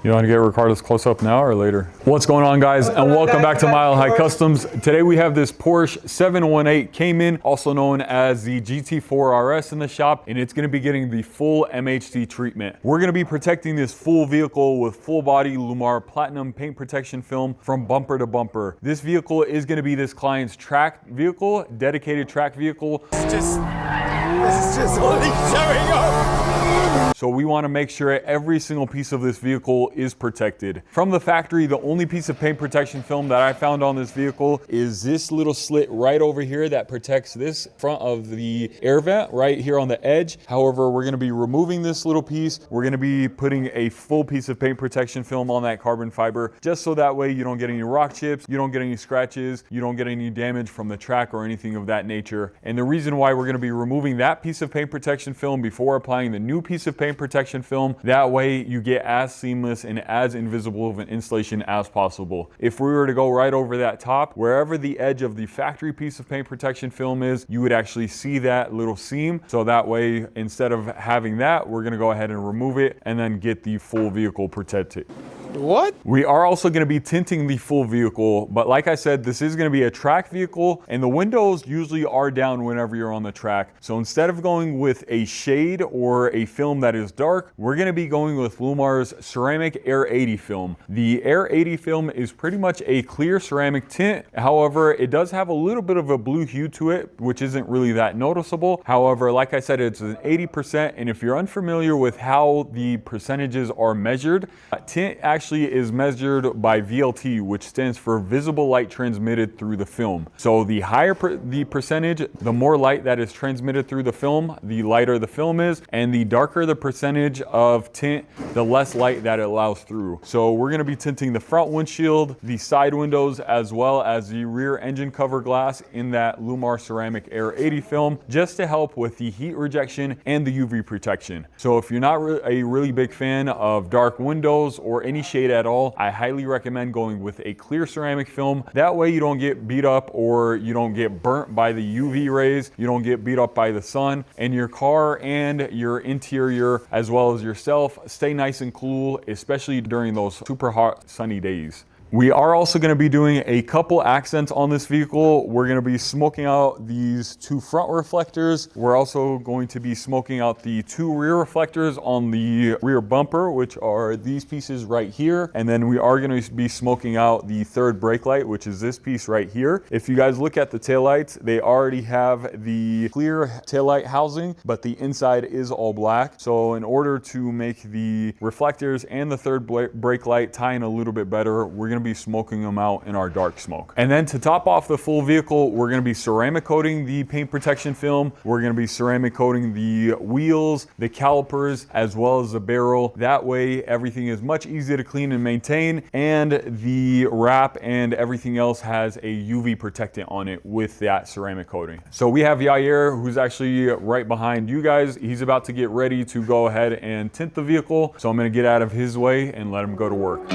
You want to get Ricardo's close up now or later? What's going on, guys, and welcome back to Mile High Customs. Today we have this Porsche 718 Cayman, also known as the GT4RS in the shop, and it's going to be getting the full MHC treatment. We're going to be protecting this full vehicle with full body Llumar Platinum paint protection film from bumper to bumper. This vehicle is going to be this client's track vehicle, dedicated track vehicle. This is just only showing up. So we want to make sure every single piece of this vehicle is protected. From the factory, the only piece of paint protection film that I found on this vehicle is this little slit right over here that protects this front of the air vent right here on the edge. However, we're going to be removing this little piece. We're going to be putting a full piece of paint protection film on that carbon fiber, just so that way you don't get any rock chips, you don't get any scratches, you don't get any damage from the track or anything of that nature. And the reason why we're going to be removing that piece of paint protection film before applying the new piece of paint protection film, that way you get as seamless and as invisible of an installation as possible. If we were to go right over that top, wherever the edge of the factory piece of paint protection film is, you would actually see that little seam. So that way, instead of having that, we're going to go ahead and remove it and then get the full vehicle protected. What? We are also going to be tinting the full vehicle, but like I said, this is going to be a track vehicle and the windows usually are down whenever you're on the track. So instead of going with a shade or a film that is dark, we're going to be going with Llumar's ceramic Air 80 film. The Air 80 film is pretty much a clear ceramic tint. However, it does have a little bit of a blue hue to it, which isn't really that noticeable. However, like I said, it's an 80%, and if you're unfamiliar with how the percentages are measured, tint actually is measured by VLT, which stands for visible light transmitted through the film. So the higher the percentage, the more light that is transmitted through the film, the lighter the film is, and the darker the percentage of tint, the less light that it allows through. So we're going to be tinting the front windshield, the side windows, as well as the rear engine cover glass in that Llumar ceramic Air 80 film, just to help with the heat rejection and the UV protection. So if you're not a really big fan of dark windows or any shade at all, I highly recommend going with a clear ceramic film. That way you don't get beat up or you don't get burnt by the UV rays, you don't get beat up by the sun, and your car and your interior as well as yourself stay nice and cool, especially during those super hot sunny days. We are also going to be doing a couple accents on this vehicle. We're going to be smoking out these two front reflectors. We're also going to be smoking out the two rear reflectors on the rear bumper, which are these pieces right here. And then we are going to be smoking out the third brake light, which is this piece right here. If you guys look at the taillights, they already have the clear taillight housing, but the inside is all black. So in order to make the reflectors and the third brake light tie in a little bit better, we're going to be smoking them out in our dark smoke. And then to top off the full vehicle, we're going to be ceramic coating the paint protection film. We're going to be ceramic coating the wheels, the calipers, as well as the barrel. That way everything is much easier to clean and maintain, and the wrap and everything else has a UV protectant on it with that ceramic coating. So we have Yair, who's actually right behind you guys. He's about to get ready to go ahead and tint the vehicle. So I'm going to get out of his way and let him go to work.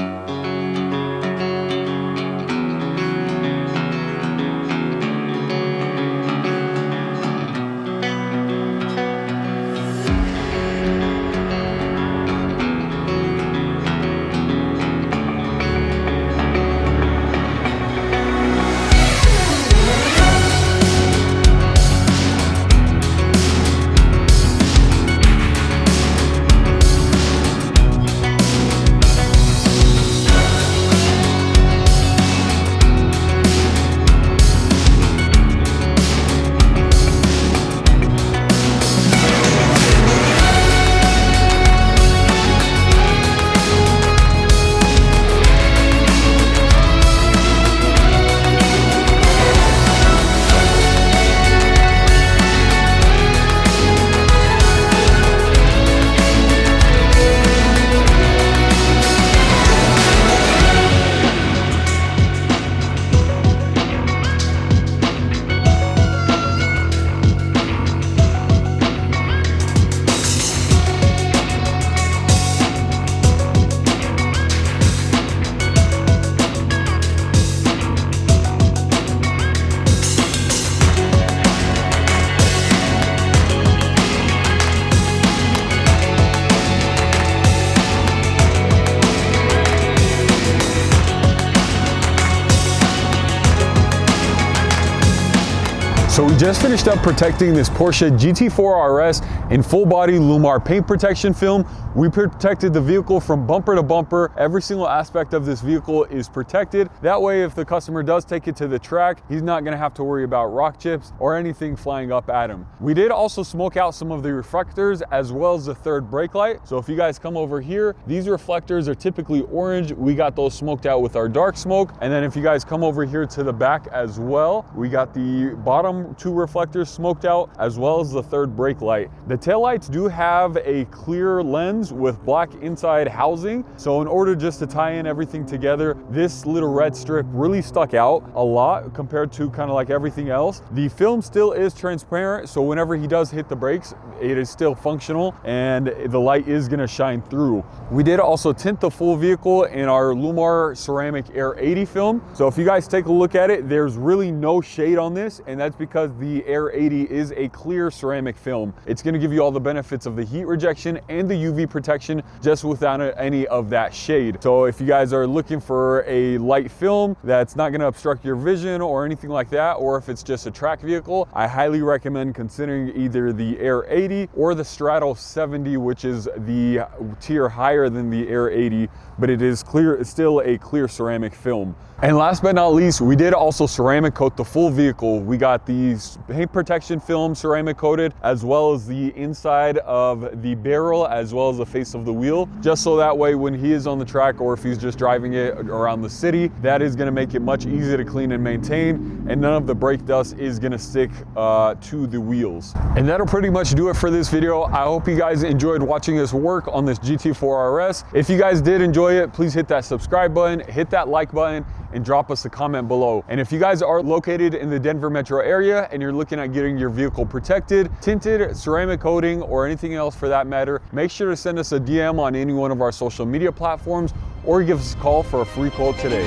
So we just finished up protecting this Porsche GT4RS in full body Llumar paint protection film. We protected the vehicle from bumper to bumper. Every single aspect of this vehicle is protected. That way, if the customer does take it to the track, he's not gonna have to worry about rock chips or anything flying up at him. We did also smoke out some of the reflectors as well as the third brake light. So if you guys come over here, these reflectors are typically orange. We got those smoked out with our dark smoke. And then if you guys come over here to the back as well, we got the bottom two reflectors smoked out as well as the third brake light. The taillights do have a clear lens with black inside housing. So in order just to tie in everything together, this little red strip really stuck out a lot compared to kind of like everything else. The film still is transparent, so whenever he does hit the brakes, it is still functional and the light is gonna shine through. We did also tint the full vehicle in our Llumar ceramic Air 80 film. So if you guys take a look at it, there's really no shade on this, and that's because the Air 80 is a clear ceramic film. It's gonna give you all the benefits of the heat rejection and the UV protection just without any of that shade. So if you guys are looking for a light film that's not gonna obstruct your vision or anything like that, or if it's just a track vehicle, I highly recommend considering either the Air 80 or the Strato 70, which is the tier higher than the Air 80, but it is clear, it's still a clear ceramic film. And last but not least, we did also ceramic coat the full vehicle. We got the paint protection film ceramic coated, as well as the inside of the barrel, as well as the face of the wheel, just so that way when he is on the track or if he's just driving it around the city, that is gonna make it much easier to clean and maintain, and none of the brake dust is gonna stick to the wheels. And that'll pretty much do it for this video. I hope you guys enjoyed watching us work on this GT4RS. If you guys did enjoy it, please hit that subscribe button, hit that like button, and drop us a comment below. And if you guys are located in the Denver metro area and you're looking at getting your vehicle protected, tinted, ceramic coating, or anything else for that matter, make sure to send us a DM on any one of our social media platforms or give us a call for a free quote today.